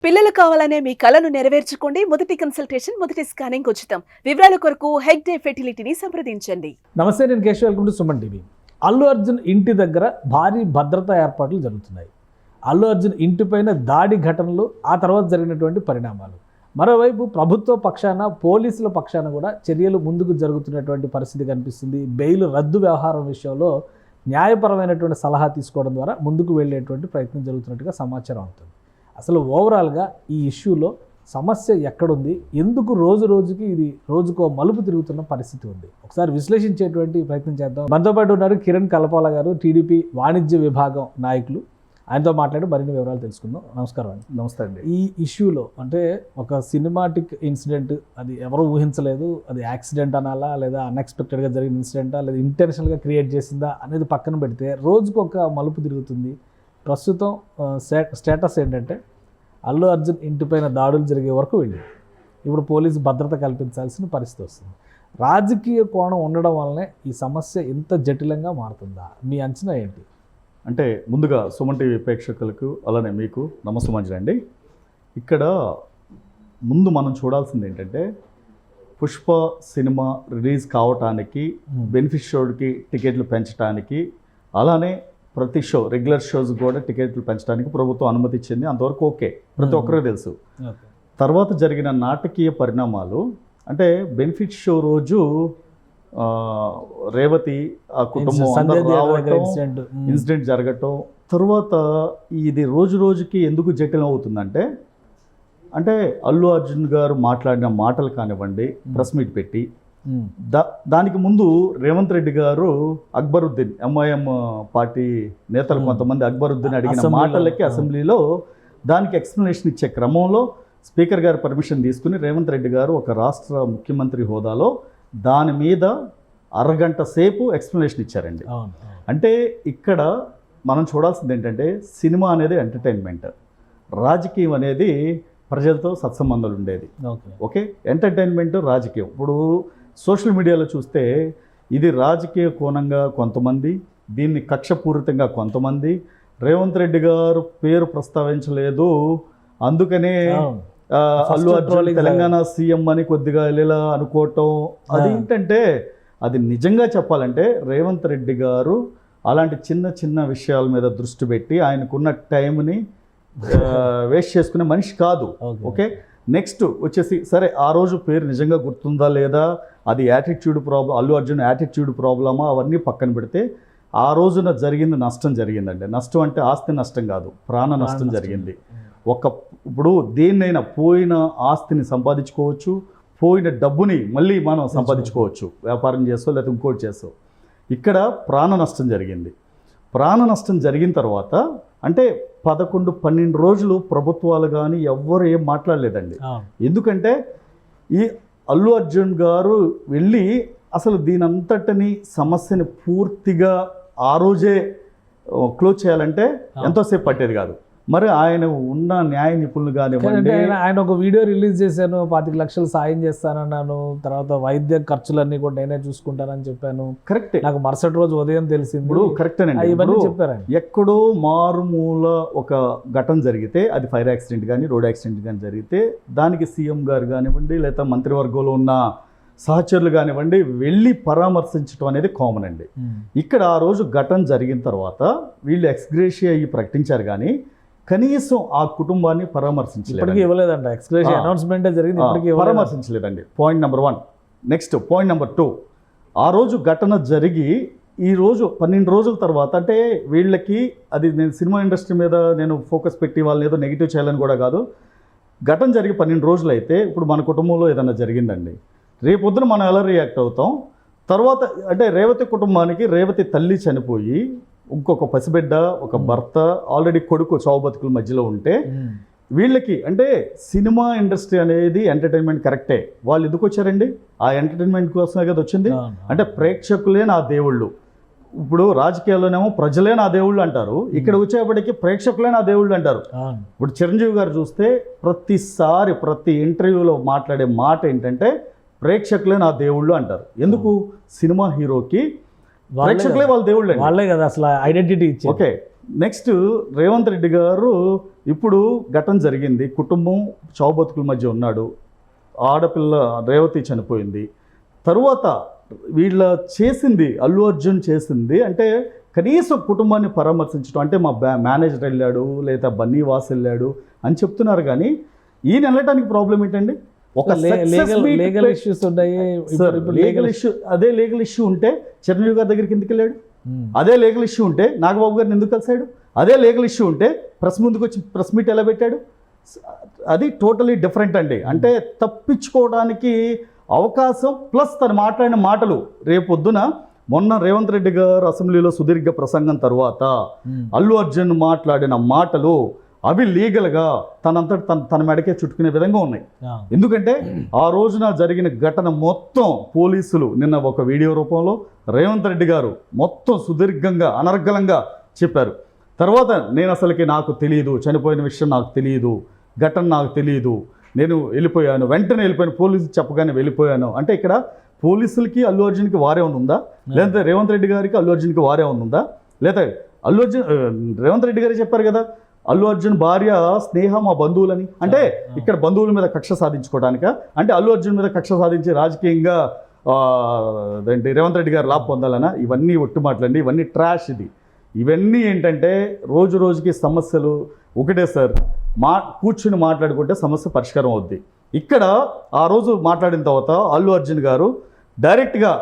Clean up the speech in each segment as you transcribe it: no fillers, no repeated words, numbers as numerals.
పిల్లలు కావాలనే మీ కలను నెరవేర్చుకోండి. మొదటి కన్సల్టేషన్, మొదటి స్కానింగ్ ఉచితం. వివరాల కొరకు హెగ్డే ఫెర్టిలిటీని సంప్రదించండి. నమస్తే, నేను Keshav. Welcome to Suman TV. Allu Arjun ఇంటి దగ్గర భారీ భద్రతా ఏర్పాట్లు జరుగుతున్నాయి. అల్లు అర్జున్ ఇంటిపైన దాడి ఘటనలు, ఆ తర్వాత జరిగినటువంటి పరిణామాలు. మరోవైపు ప్రభుత్వ పక్షాన, పోలీసుల పక్షాన కూడా చర్యలు ముందుకు జరుగుతున్నటువంటి పరిస్థితి కనిపిస్తుంది. బెయిల్ రద్దు వ్యవహారం విషయంలో న్యాయపరమైనటువంటి సలహా తీసుకోవడం ద్వారా ముందుకు వెళ్ళేటువంటి ప్రయత్నం జరుగుతున్నట్టుగా సమాచారం అవుతుంది. అసలు ఓవరాల్గా ఈ ఇష్యూలో సమస్య ఎక్కడుంది, ఎందుకు రోజు రోజుకి ఇది రోజుకో మలుపు తిరుగుతున్న పరిస్థితి ఉంది, ఒకసారి విశ్లేషించేటువంటి ప్రయత్నం చేద్దాం. మనతో పాటు ఉన్నారు కిరణ్ కలపాల గారు, టీడీపీ వాణిజ్య విభాగం నాయకులు. ఆయనతో మాట్లాడి మరిన్ని వివరాలు తెలుసుకుందాం. నమస్కారం అండి. నమస్తే అండి. ఈ ఇష్యూలో అంటే ఒక సినిమాటిక్ ఇన్సిడెంట్, అది ఎవరూ ఊహించలేదు, అది యాక్సిడెంట్ అనాలా, లేదా అన్ఎక్స్పెక్టెడ్గా జరిగిన ఇన్సిడెంటా, లేదా ఇంటెన్షనల్గా క్రియేట్ చేసిందా అనేది పక్కన పెడితే రోజుకు ఒక మలుపు తిరుగుతుంది. ప్రస్తుతం స్టేటస్ ఏంటంటే అల్లు అర్జున్ ఇంటిపైన దాడులు జరిగే వరకు వెళ్ళి ఇప్పుడు పోలీసు భద్రత కల్పించాల్సిన పరిస్థితి వస్తుంది. రాజకీయ కోణం ఉండడం వల్లనే ఈ సమస్య ఇంత జటిలంగా మారుతుందా? మీ అంచనా ఏంటి? అంటే ముందుగా సుమన్ టీవీ ప్రేక్షకులకు అలానే మీకు నమస్కారం అండి. ఇక్కడ ముందు మనం చూడాల్సింది ఏంటంటే, పుష్ప సినిమా రిలీజ్ కావటానికి, బెనిఫిషియర్కి టికెట్లు పెంచడానికి, అలానే ప్రతి షో, రెగ్యులర్ షోస్ కూడా టికెట్లు పెంచడానికి ప్రభుత్వం అనుమతి ఇచ్చింది. అంతవరకు ఓకే, ప్రతి ఒక్కరికి తెలుసు. తర్వాత జరిగిన నాటకీయ పరిణామాలు అంటే, బెనిఫిట్ షో రోజు రేవతి ఆ కుటుంబం అందరూ రావటం, ఇన్సిడెంట్ జరగటం, తర్వాత ఇది రోజు రోజుకి ఎందుకు జటిలం అవుతుందంటే, అంటే అల్లు అర్జున్ గారు మాట్లాడిన మాటలు కానివ్వండి, ప్రెస్ మీట్ పెట్టి దానికి ముందు రేవంత్ రెడ్డి గారు అక్బరుద్దీన్, ఎంఐఎం పార్టీ నేతలు కొంతమంది అక్బరుద్దీన్ అడిగిన మాటలకి అసెంబ్లీలో దానికి ఎక్స్ప్లెనేషన్ ఇచ్చే క్రమంలో స్పీకర్ గారి పర్మిషన్ తీసుకుని రేవంత్ రెడ్డి గారు ఒక రాష్ట్ర ముఖ్యమంత్రి హోదాలో దాని మీద అరగంట సేపు ఎక్స్ప్లెనేషన్ ఇచ్చారండి. అంటే ఇక్కడ మనం చూడాల్సింది ఏంటంటే, సినిమా అనేది ఎంటర్టైన్మెంట్, రాజకీయం అనేది ప్రజలతో సత్సంబంధాలు ఉండేది. ఓకే, ఎంటర్టైన్మెంట్, రాజకీయం. ఇప్పుడు సోషల్ మీడియాలో చూస్తే ఇది రాజకీయ కోణంగా కొంతమంది, దీన్ని కక్షపూరితంగా కొంతమంది, రేవంత్ రెడ్డి గారు పేరు ప్రస్తావించలేదు అందుకనే అల్లు అర్జున్ తెలంగాణ సీఎం అని కొద్దిగా ఇలా అనుకోవటం. అది ఏంటంటే, అది నిజంగా చెప్పాలంటే రేవంత్ రెడ్డి గారు అలాంటి చిన్న చిన్న విషయాల మీద దృష్టి పెట్టి ఆయనకున్న టైంని వేస్ట్ చేసుకునే మనిషి కాదు. ఓకే, నెక్స్ట్ వచ్చేసి సరే, ఆ రోజు పేరు నిజంగా గుర్తుందా లేదా, అది attitude problem, Allu Arjun attitude ప్రాబ్లమా, అవన్నీ పక్కన పెడితే ఆ రోజున జరిగింది నష్టం జరిగిందండి. నష్టం అంటే ఆస్తి నష్టం కాదు, ప్రాణ నష్టం జరిగింది. ఇప్పుడు దేన్నైనా పోయిన ఆస్తిని సంపాదించుకోవచ్చు, పోయిన డబ్బుని మళ్ళీ మనం సంపాదించుకోవచ్చు, వ్యాపారం చేస్తూ లేకపోతే ఇంకోటి చేస్తూ. ఇక్కడ ప్రాణ నష్టం జరిగింది. ప్రాణ నష్టం జరిగిన తర్వాత అంటే 11-12 రోజులు ప్రభుత్వాలు కానీ ఎవ్వరు ఏం మాట్లాడలేదండి. ఎందుకంటే ఈ అల్లు అర్జున్ గారు వెళ్ళి అసలు దీనంతటిని సమస్యని పూర్తిగా ఆ రోజే క్లోజ్ చేయాలంటే ఎంతోసేపు పట్టేది కాదు. మరి ఆయన ఉన్న న్యాయ నిపుణులు కానివ్వండి, ఆయన ఒక వీడియో రిలీజ్ చేశాను, 25 లక్షలు సాయం చేస్తానన్నాను, తర్వాత వైద్య ఖర్చులన్నీ కూడా నేనే చూసుకుంటానని చెప్పాను. కరెక్ట్, నాకు మరుసటి రోజు ఉదయం తెలిసింది. ఇప్పుడు కరెక్టేనండి, ఇవన్నీ చెప్పారు. ఎక్కడో మారుమూల ఒక ఘటన జరిగితే, అది ఫైర్ యాక్సిడెంట్ కానీ రోడ్ యాక్సిడెంట్ కానీ జరిగితే, దానికి సీఎం గారు కానివ్వండి, లేదా మంత్రివర్గంలో ఉన్న సహచరులు కానివ్వండి వెళ్ళి పరామర్శించడం అనేది కామన్ అండి. ఇక్కడ ఆ రోజు ఘటన జరిగిన తర్వాత వీళ్ళు ఎక్స్గ్రేషియా అయ్యి ప్రకటించారు, కానీ కనీసం ఆ కుటుంబాన్ని పరామర్శించలేదండి. పరామర్శించలేదండి. Point number 1. Next point number 2, ఆ రోజు ఘటన జరిగి ఈ రోజు 12 రోజుల తర్వాత, అంటే వీళ్ళకి అది, నేను సినిమా ఇండస్ట్రీ మీద నేను ఫోకస్ పెట్టి వాళ్ళని ఏదో నెగిటివ్ చేయాలని కూడా కాదు. ఘటన జరిగి 12 రోజులు అయితే, ఇప్పుడు మన కుటుంబంలో ఏదైనా జరిగిందండి, రేపొద్దున మనం ఎలా రియాక్ట్ అవుతాం? తర్వాత అంటే రేవతి కుటుంబానికి రేవతి తల్లి చనిపోయి ఇంకొక పసిబిడ్డ, ఒక భర్త, ఆల్రెడీ కొడుకు చావు బతుకుల మధ్యలో ఉంటే, వీళ్ళకి అంటే సినిమా ఇండస్ట్రీ అనేది ఎంటర్టైన్మెంట్ కరెక్టే, వాళ్ళు ఎందుకు వచ్చారండి? ఆ ఎంటర్టైన్మెంట్ కోసమే కదా వచ్చింది. అంటే ప్రేక్షకులే నా దేవుళ్ళు. ఇప్పుడు రాజకీయాల్లోనేమో ప్రజలే నా దేవుళ్ళు అంటారు, ఇక్కడ వచ్చేప్పటికి ప్రేక్షకులే నా దేవుళ్ళు అంటారు. ఇప్పుడు చిరంజీవి గారు చూస్తే ప్రతిసారి ప్రతి ఇంటర్వ్యూలో మాట్లాడే మాట ఏంటంటే, ప్రేక్షకులే నా దేవుళ్ళు అంటారు. ఎందుకు? సినిమా హీరోకి ప్రేక్షకులే వాళ్ళ దేవుళ్ళు, వాళ్ళే కదా అసలు ఐడెంటిటీ ఇచ్చి. ఓకే, నెక్స్ట్ రేవంత్ రెడ్డి గారు ఇప్పుడు ఘటన జరిగింది, కుటుంబం చావు బతుకుల మధ్య ఉన్నాడు, ఆడపిల్ల రేవతి చనిపోయింది. తరువాత వీళ్ళ చేసింది అల్లు అర్జున్ చేసింది అంటే కనీసం కుటుంబాన్ని పరామర్శించడం, అంటే మా మేనేజర్ వెళ్ళాడు లేదా బన్నీ వాస్ వెళ్ళాడు అని చెప్తున్నారు. కానీ ఈయన వెళ్ళటానికి ప్రాబ్లం ఏంటండి? ఒక లీగల్ ఇష్యూస్ ఉన్నాయి. లీగల్ ఇష్యూ, అదే లీగల్ ఇష్యూ ఉంటే చిరంజీవి గారి దగ్గరికి ఎందుకు వెళ్ళాడు? అదే లీగల్ ఇష్యూ ఉంటే నాగబాబు గారిని ఎందుకు కలిసాడు? అదే లీగల్ ఇష్యూ ఉంటే ప్రెస్ ముందుకు వచ్చి ప్రెస్ మీట్ ఎలా పెట్టాడు? అది టోటలీ డిఫరెంట్ అండి. అంటే తప్పించుకోవడానికి అవకాశం, ప్లస్ తను మాట్లాడిన మాటలు రేపొద్దున మొన్న రేవంత్ రెడ్డి గారు అసెంబ్లీలో సుదీర్ఘ ప్రసంగం తర్వాత అల్లు అర్జున్ మాట్లాడిన మాటలు అవి లీగల్గా తన మెడకే చుట్టుకునే విధంగా ఉన్నాయి. ఎందుకంటే ఆ రోజున జరిగిన ఘటన మొత్తం పోలీసులు నిన్న ఒక వీడియో రూపంలో రేవంత్ రెడ్డి గారు మొత్తం సుదీర్ఘంగా అనర్గళంగా చెప్పారు. తర్వాత నేను అసలుకి నాకు తెలియదు, చనిపోయిన విషయం నాకు తెలియదు, ఘటన నాకు తెలియదు, నేను వెళ్ళిపోయాను, వెంటనే వెళ్ళిపోయాను, పోలీసులు చెప్పగానే వెళ్ళిపోయాను. అంటే ఇక్కడ పోలీసులకి అల్లు అర్జున్కి వారే ఉందా, లేదంటే రేవంత్ రెడ్డి గారికి అల్లు అర్జున్కి వారే ఉందా? లేదా అల్లు అర్జున్ రేవంత్ రెడ్డి గారే చెప్పారు కదా అల్లు అర్జున్ భార్య స్నేహ మా బంధువులని. అంటే ఇక్కడ బంధువుల మీద కక్ష సాధించుకోవడానిక, అంటే అల్లు అర్జున్ మీద కక్ష సాధించి రాజకీయంగా అదేంటి రేవంత్ రెడ్డి గారు లాభ పొందాలనా? ఇవన్నీ ఒట్టు మాటలండి, ఇవన్నీ ట్రాష్. ఇవన్నీ ఏంటంటే రోజు రోజుకి సమస్యలు ఒకటే సార్, కూర్చుని మాట్లాడుకుంటే సమస్య పరిష్కారం అవుద్ది. ఇక్కడ ఆ రోజు మాట్లాడిన తర్వాత అల్లు అర్జున్ గారు డైరెక్ట్గా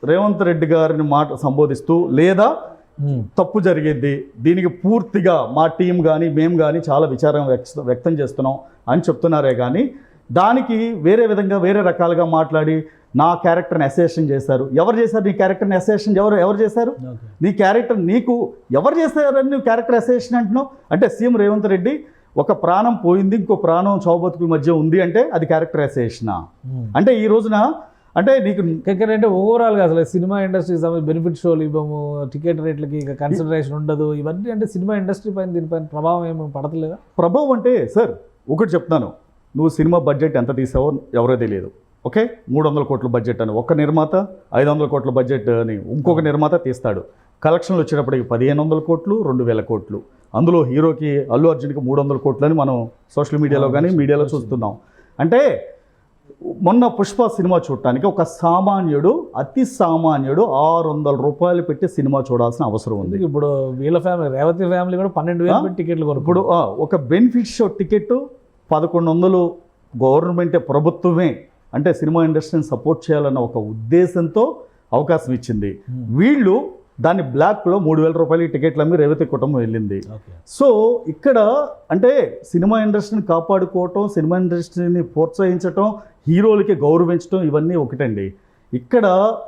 రేవంత్ రెడ్డి గారిని సంబోధిస్తూ లేదా తప్పు జరిగింది, దీనికి పూర్తిగా మా టీం కానీ మేము కానీ చాలా విచారం వ్యక్తం చేస్తున్నాం అని చెప్తున్నారే కానీ దానికి వేరే విధంగా వేరే రకాలుగా మాట్లాడి నా క్యారెక్టర్ని అసోసియేషన్ చేశారు. ఎవరు చేశారు నీ క్యారెక్టర్ని అసోసియేషన్? ఎవరు చేశారు నీ క్యారెక్టర్? నీకు ఎవరు చేశారని నువ్వు క్యారెక్టర్ అసోసియేషన్ అంటున్నావు? అంటే సీఎం రేవంత్ రెడ్డి ఒక ప్రాణం పోయింది, ఇంకో ప్రాణం చావుబతుకుల మధ్య ఉంది అంటే అది క్యారెక్టర్ అసోసియేషనా? అంటే ఈ రోజున అంటే నీకు అంటే ఓవరాల్గా అసలు సినిమా ఇండస్ట్రీ బెనిఫిట్ షోలు ఇవ్వము, టికెట్ రేట్లకి ఇక కన్సిడరేషన్ ఉండదు, ఇవన్నీ అంటే సినిమా ఇండస్ట్రీ పైన దీనిపైన ప్రభావం ఏమో పడతలేదా? ప్రభావం అంటే సార్ ఒకటి చెప్తాను, నువ్వు సినిమా బడ్జెట్ ఎంత తీసావో ఎవరో తెలియదు. ఓకే, 300 కోట్ల బడ్జెట్ అని ఒక నిర్మాత, 500 కోట్ల బడ్జెట్ అని ఇంకొక నిర్మాత తీస్తాడు. కలెక్షన్లు వచ్చేటప్పటికి 1500 కోట్లు, 2000 కోట్లు. అందులో హీరోకి అల్లు అర్జున్కి 300 కోట్లు అని మనం సోషల్ మీడియాలో కానీ మీడియాలో చూస్తున్నాం. అంటే మొన్న పుష్ప సినిమా చూడటానికి ఒక సామాన్యుడు, అతి సామాన్యుడు 600 రూపాయలు పెట్టి సినిమా చూడాల్సిన అవసరం ఉంది. ఇప్పుడు వీళ్ళ ఫ్యామిలీ, రేవతి ఫ్యామిలీ కూడా 12,000 పెట్టి టికెట్లు కొను. ఇప్పుడు ఒక బెనిఫిట్ షో టికెట్ 1100 గవర్నమెంటే, ప్రభుత్వమే అంటే సినిమా ఇండస్ట్రీని సపోర్ట్ చేయాలన్న ఒక ఉద్దేశంతో అవకాశం ఇచ్చింది. వీళ్ళు దాన్ని బ్లాక్లో 3,000 రూపాయలకి టికెట్లు అమ్మి రేవతి కుటుంబం వెళ్ళింది. సో ఇక్కడ అంటే సినిమా ఇండస్ట్రీని కాపాడుకోవటం, సినిమా ఇండస్ట్రీని ప్రోత్సహించటం, హీరోలకి గౌరవించడం ఇవన్నీ ఒకటండి. ఇక్కడ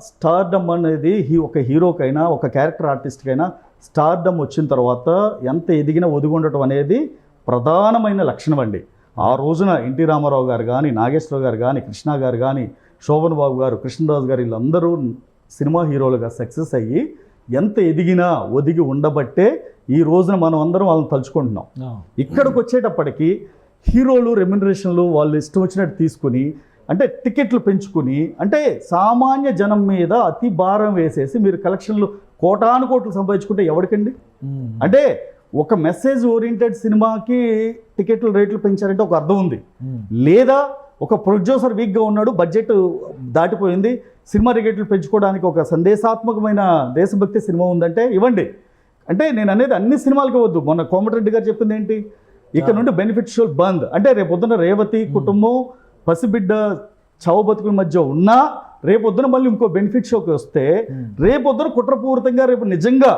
స్టార్డమ్ అనేది ఒక హీరోకైనా ఒక క్యారెక్టర్ ఆర్టిస్ట్కైనా స్టార్డమ్ వచ్చిన తర్వాత ఎంత ఎదిగినా ఒదిగుండటం అనేది ప్రధానమైన లక్షణం అండి. ఆ రోజున ఎన్టీ రామారావు గారు కానీ, నాగేశ్వరరావు గారు కానీ, కృష్ణ గారు కానీ, శోభన్ బాబు గారు, కృష్ణరాజు గారు వీళ్ళందరూ సినిమా హీరోలుగా సక్సెస్ అయ్యి ఎంత ఎదిగినా ఒదిగి ఉండబట్టే ఈ రోజున మనం అందరం వాళ్ళని తలుచుకుంటున్నాం. ఇక్కడికి వచ్చేటప్పటికి హీరోలు రెమ్యునరేషన్లు వాళ్ళు ఇష్టం వచ్చినట్టు తీసుకుని, అంటే టికెట్లు పెంచుకుని, అంటే సామాన్య జనం మీద అతి భారం వేసేసి మీరు కలెక్షన్లు కోటాను కోట్లు సంపాదించుకుంటే ఎవరికండి? అంటే ఒక మెసేజ్ ఓరియంటెడ్ సినిమాకి టికెట్ల రేట్లు పెంచారంటే ఒక అర్థం ఉంది. లేదా ఒక ప్రొడ్యూసర్ వీక్గా ఉన్నాడు, బడ్జెట్ దాటిపోయింది, సినిమా టికెట్లు పెంచుకోవడానికి ఒక సందేశాత్మకమైన దేశభక్తి సినిమా ఉందంటే ఇవ్వండి. అంటే నేను అనేది అన్ని సినిమాలకి వద్దు. మొన్న కోమటిరెడ్డి గారు చెప్పింది ఏంటి, ఇక్కడ నుండి బెనిఫిట్ షో బంద్. అంటే రేపొద్దున రేవతి కుటుంబం పసిబిడ్డ చావు బతుకుల మధ్య ఉన్నా రేపొద్దున మళ్ళీ ఇంకో బెనిఫిట్ షోకి వస్తే రేపొద్దున కుట్రపూరితంగా రేపు నిజంగా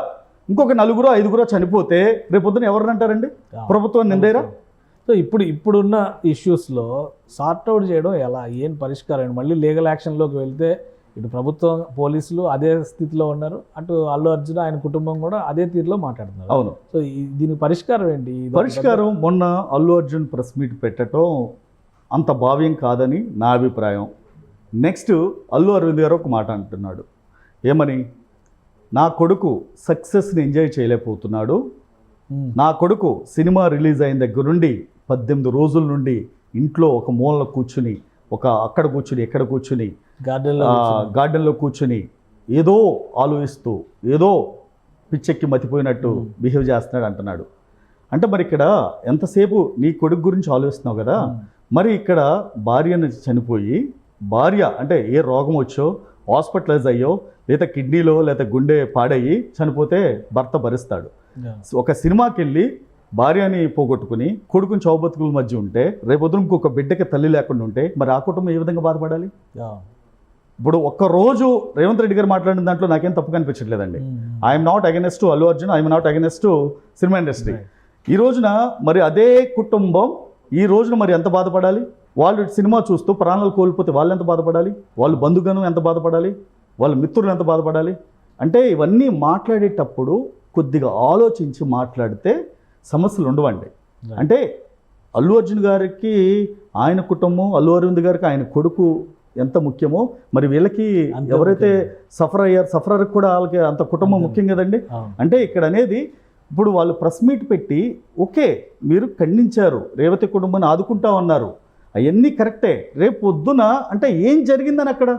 ఇంకొక 4-5 చనిపోతే రేపొద్దున ఎవరిని అంటారండి? ప్రభుత్వాన్ని నిందేరా? సో ఇప్పుడున్న ఇష్యూస్లో సార్ట్అవుట్ చేయడం ఎలా, ఏం పరిష్కారం? మళ్ళీ లీగల్ యాక్షన్లోకి వెళ్తే ఇటు ప్రభుత్వం, పోలీసులు అదే స్థితిలో ఉన్నారు, అటు అల్లు అర్జున్ ఆయన కుటుంబం కూడా అదే తీరులో మాట్లాడుతున్నారు. అవును. సో దీనికి పరిష్కారం ఏంటి? పరిష్కారం మొన్న అల్లు అర్జున్ ప్రెస్ మీట్ పెట్టడం అంత భావ్యం కాదని నా అభిప్రాయం. నెక్స్ట్ అల్లు అరవింద్ గారు ఒక మాట అంటున్నాడు, ఏమని? నా కొడుకు సక్సెస్ని ఎంజాయ్ చేయలేకపోతున్నాడు, నా కొడుకు సినిమా రిలీజ్ అయిన దగ్గర నుండి 18 రోజుల నుండి ఇంట్లో ఒక మూలలో కూర్చుని, అక్కడ కూర్చుని ఎక్కడ కూర్చుని గార్డెన్లో కూర్చుని ఏదో ఆలోచిస్తూ, ఏదో పిచ్చెక్కి మతిపోయినట్టు బిహేవ్ చేస్తున్నాడు అంటున్నాడు. అంటే మరి ఇక్కడ ఎంతసేపు నీ కొడుకు గురించి ఆలోచిస్తున్నావు కదా, మరి ఇక్కడ భార్యను చనిపోయి, భార్య అంటే ఏ రోగం వచ్చో హాస్పిటలైజ్ అయ్యో లేదా కిడ్నీలో లేదా గుండె పాడయ్యి చనిపోతే భర్త భరిస్తాడు. ఒక సినిమాకి వెళ్ళి భార్యని పోగొట్టుకుని కొడుకుని చౌబతుకుల మధ్య ఉంటే రేపొద్దున ఇంకొక బిడ్డకి తల్లి లేకుండా ఉంటే మరి ఆ కుటుంబం ఏ విధంగా బాధపడాలి? ఇప్పుడు ఒక్కరోజు రేవంత్ రెడ్డి గారు మాట్లాడిన దాంట్లో నాకేం తప్పు కనిపించట్లేదండి. I'm not against to Allu Arjun, I'm not against to cinema industry. ఈ రోజున మరి అదే కుటుంబం ఈ రోజున మరి ఎంత బాధపడాలి? వాళ్ళు సినిమా చూస్తూ ప్రాణాలు కోల్పోతే వాళ్ళు ఎంత బాధపడాలి? వాళ్ళు బంధుగణం ఎంత బాధపడాలి? వాళ్ళ మిత్రులు ఎంత బాధపడాలి? అంటే ఇవన్నీ మాట్లాడేటప్పుడు కొద్దిగా ఆలోచించి మాట్లాడితే సమస్యలు ఉండవండి. అంటే అల్లు అర్జున్ గారికి ఆయన కుటుంబం, అల్లు అరవింద్ గారికి ఆయన కొడుకు ఎంత ముఖ్యమో మరి వీళ్ళకి ఎవరైతే సఫరర్కి కూడా వాళ్ళకి అంత కుటుంబం ముఖ్యం కదండి. అంటే ఇక్కడ అనేది ఇప్పుడు వాళ్ళు ప్రెస్ మీట్ పెట్టి ఓకే మీరు ఖండించారు, రేవతి కుటుంబాన్ని ఆదుకుంటామన్నారు, అవన్నీ కరెక్టే. రేపు పొద్దున అంటే ఏం జరిగిందని అక్కడ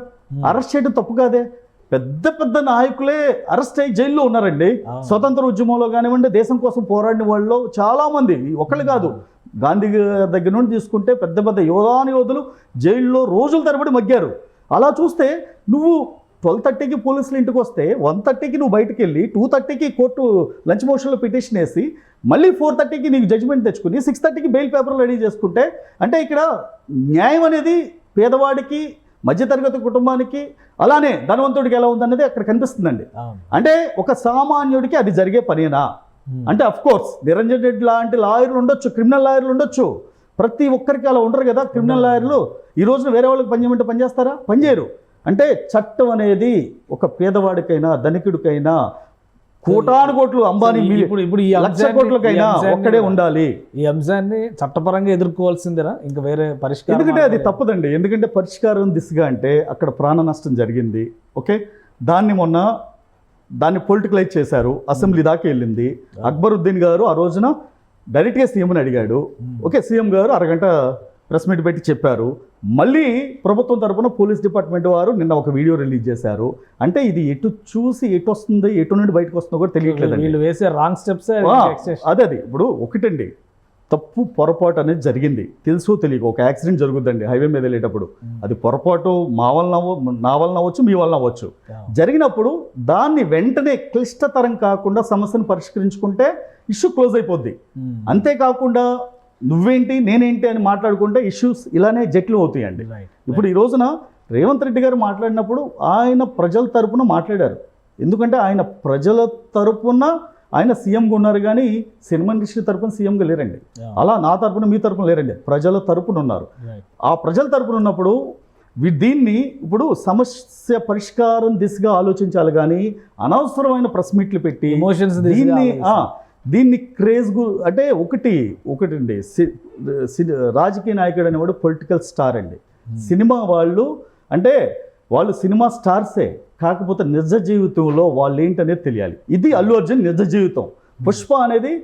అరెస్ట్ చేయడం తప్పు కాదే. పెద్ద పెద్ద నాయకులే అరెస్ట్ అయ్యి జైల్లో ఉన్నారండి. స్వతంత్ర ఉద్యమంలో కానివ్వండి, దేశం కోసం పోరాడిన వాళ్ళు చాలామంది, ఒకళ్ళు కాదు, గాంధీ దగ్గర నుండి తీసుకుంటే పెద్ద పెద్ద యోధులు జైల్లో రోజుల తరబడి మగ్గారు. అలా చూస్తే నువ్వు 12:30కి పోలీసులు ఇంటికి వస్తే 1:30కి నువ్వు బయటకు వెళ్ళి 2:30కి కోర్టు లంచ్ మోషన్లో పిటిషన్ వేసి మళ్ళీ 4:30కి నీకు జడ్జిమెంట్ తెచ్చుకుని 6:30కి బెయిల్ పేపర్లు రెడీ చేసుకుంటే అంటే ఇక్కడ న్యాయం అనేది పేదవాడికి, మధ్యతరగతి కుటుంబానికి, అలానే ధనవంతుడికి ఎలా ఉందన్నది అక్కడ కనిపిస్తుందండి. అంటే ఒక సామాన్యుడికి అది జరిగే పనేనా అంటే అఫ్కోర్స్ నిరంజన్ రెడ్డి లాంటి లాయర్లు ఉండొచ్చు, క్రిమినల్ లాయర్లు ఉండొచ్చు, ప్రతి ఒక్కరికి అలా ఉండరు కదా క్రిమినల్ లాయర్లు. ఈ రోజున వేరే వాళ్ళకి పనిచేయమంటే పనిచేస్తారా? పనిచేయరు. అంటే చట్టం అనేది ఒక పేదవాడికైనా ధనికుడికైనా కోటాను కోట్లు అంబానీ ఇప్పుడు ఈ లక్ష కోట్లకైనా ఒక్కడే ఉండాలి. ఈ అంశాన్ని చట్టపరంగా ఎదుర్కోవాల్సిందేనా, ఇంకా వేరే పరిష్కారం? ఎందుకంటే అది తప్పదండి. ఎందుకంటే పరిష్కారం దిశగా అంటే అక్కడ ప్రాణ నష్టం జరిగింది. ఓకే, దాన్ని పొలిటికలైజ్ చేశారు, అసెంబ్లీ దాకా వెళ్ళింది. అక్బరుద్దీన్ గారు ఆ రోజున డైరెక్ట్గా సీఎంని అడిగాడు. ఓకే, సీఎం గారు అరగంట ప్రెస్ మీట్ పెట్టి చెప్పారు. మళ్ళీ ప్రభుత్వం తరపున పోలీస్ డిపార్ట్మెంట్ వారు నిన్న ఒక వీడియో రిలీజ్ చేశారు. అంటే ఇది ఎటు చూసి ఎటు వస్తుంది, ఎటు నుండి బయటకు వస్తుందో కూడా తెలియట్లేదు. వీళ్ళు వేసే రాంగ్ స్టెప్స్. అదే ఇప్పుడు ఒకటండి, తప్పు పొరపాటు అనేది జరిగింది, తెలుసో తెలియక ఒక యాక్సిడెంట్ జరుగుద్దండి హైవే మీద వెళ్ళేటప్పుడు. అది పొరపాటు నా వలన అవ్వచ్చు, మీ వలన అవ్వచ్చు. జరిగినప్పుడు దాన్ని వెంటనే క్లిష్టతరం కాకుండా సమస్యను పరిష్కరించుకుంటే ఇష్యూ క్లోజ్ అయిపోద్ది. అంతేకాకుండా నువ్వేంటి నేనేంటి అని మాట్లాడుకుంటే ఇష్యూస్ ఇలానే జట్లు అవుతాయండి. ఇప్పుడు ఈ రోజున రేవంత్ రెడ్డి గారు మాట్లాడినప్పుడు ఆయన ప్రజల తరపున మాట్లాడారు. ఎందుకంటే ఆయన ప్రజల తరపున ఆయన సీఎంగా ఉన్నారు, కానీ సినిమా ఇండస్ట్రీ తరపున సీఎంగా లేరండి. అలా నా తరపున మీ తరపున లేరండి, ప్రజల తరపున ఉన్నారు. ఆ ప్రజల తరపున ఉన్నప్పుడు దీన్ని ఇప్పుడు సమస్య పరిష్కారం దిశగా ఆలోచించాలి, కానీ అనవసరమైన ప్రెస్ మీట్లు పెట్టి దీన్ని క్రేజ్ అంటే ఒకటి అండి, రాజకీయ నాయకుడు అనేవాడు పొలిటికల్ స్టార్ అండి. సినిమా వాళ్ళు అంటే వాళ్ళు సినిమా స్టార్సే, కాకపోతే నిజ జీవితంలో వాళ్ళు ఏంటనేది తెలియాలి. ఇది అల్లు అర్జున్ నిజ జీవితం. పుష్ప అనేది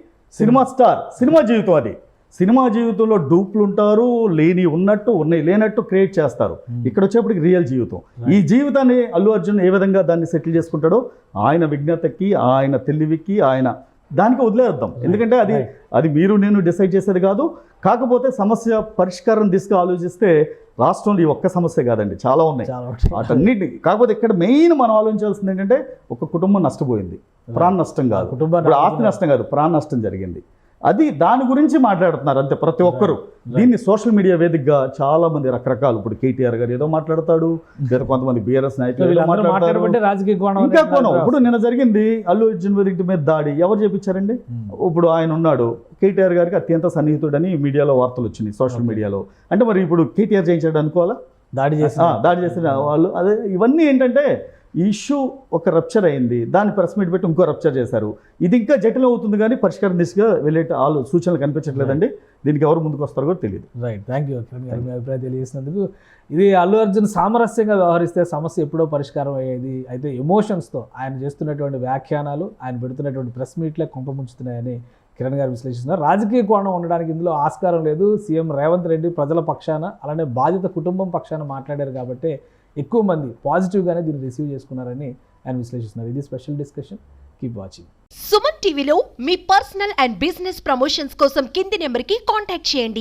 సినిమా స్టార్, సినిమా జీవితం. అది సినిమా జీవితంలో డూప్లు ఉంటారు, లేని ఉన్నట్టు ఉన్నాయి లేనట్టు క్రియేట్ చేస్తారు. ఇక్కడ వచ్చేప్పటికి రియల్ జీవితం. ఈ జీవితాన్ని అల్లు అర్జున్ ఏ విధంగా దాన్ని సెటిల్ చేసుకుంటాడో ఆయన విజ్ఞతకి, ఆయన తెలివికి, ఆయన దానికి వదిలేద్దాం. ఎందుకంటే అది మీరు నేను డిసైడ్ చేసేది కాదు. కాకపోతే సమస్య పరిష్కారం దిశగా ఆలోచిస్తే రాష్ట్రంలో ఈ ఒక్క సమస్య కాదండి, చాలా ఉన్నాయి వాటన్నిటిని. కాకపోతే ఇక్కడ మెయిన్ మనం ఆలోచించాల్సింది ఏంటంటే ఒక కుటుంబం నష్టపోయింది, ప్రాణ నష్టం కాదు, ఇప్పుడు ఆస్తి నష్టం కాదు, ప్రాణ నష్టం జరిగింది. అది దాని గురించి మాట్లాడుతున్నారు అంతే ప్రతి ఒక్కరు. దీన్ని సోషల్ మీడియా వేదికగా చాలా మంది రకరకాలు, ఇప్పుడు కేటీఆర్ గారు ఏదో మాట్లాడతాడు, లేదా కొంతమంది బీఆర్ఎస్ నాయకులు మాట్లాడతారు, ఇంకా కోణం. ఇప్పుడు నిన్న జరిగింది అల్లు అర్జున్ ఇంటి మీద దాడి ఎవరు చేపించారండి? ఇప్పుడు ఆయన ఉన్నాడు, కేటీఆర్ గారికి అత్యంత సన్నిహితుడని మీడియాలో వార్తలు వచ్చినాయి, సోషల్ మీడియాలో. అంటే మరి ఇప్పుడు కేటీఆర్ చేయించాడు అనుకోవాలా? దాడి చేసిన వాళ్ళు అదే. ఇవన్నీ ఏంటంటే ఈ ఇష్యూ ఒక రప్చర్ అయింది, దాన్ని ప్రెస్ మీట్ పెట్టి ఇంకో రప్చర్ చేశారు. ఇది ఇంకా జటిలం అవుతుంది, కానీ పరిష్కారం దిశగా వెళ్ళే సూచనలు కనిపించట్లేదండి. దీనికి ఎవరు ముందుకు వస్తారో కూడా తెలియదు. రైట్, థ్యాంక్ యూ మీ అభిప్రాయం తెలియజేసినందుకు. ఇది అల్లు అర్జున్ సామరస్యంగా వ్యవహరిస్తే సమస్య ఎప్పుడో పరిష్కారం అయ్యేది. అయితే ఎమోషన్స్తో ఆయన చేస్తున్నటువంటి వ్యాఖ్యానాలు, ఆయన పెడుతున్నటువంటి ప్రెస్ మీట్లే కుంపముంచుతున్నాయని కిరణ్ గారు విశ్లేషిస్తున్నారు. రాజకీయ కోణం ఉండడానికి ఇందులో ఆస్కారం లేదు. సీఎం రేవంత్ రెడ్డి ప్రజల పక్షాన, అలానే బాధిత కుటుంబం పక్షాన మాట్లాడారు కాబట్టి ఎక్కువ మంది పాజిటివ్గానే దీన్ని రిసీవ్ చేసుకున్నారని ఆయన విశ్లేషిస్తున్నారు. ఇది special discussion. Keep watching. Suman టీవీలో మీ పర్సనల్ అండ్ బిజినెస్ ప్రమోషన్స్ కోసం కింది నెంబర్కి కాంటాక్ట్ చేయండి.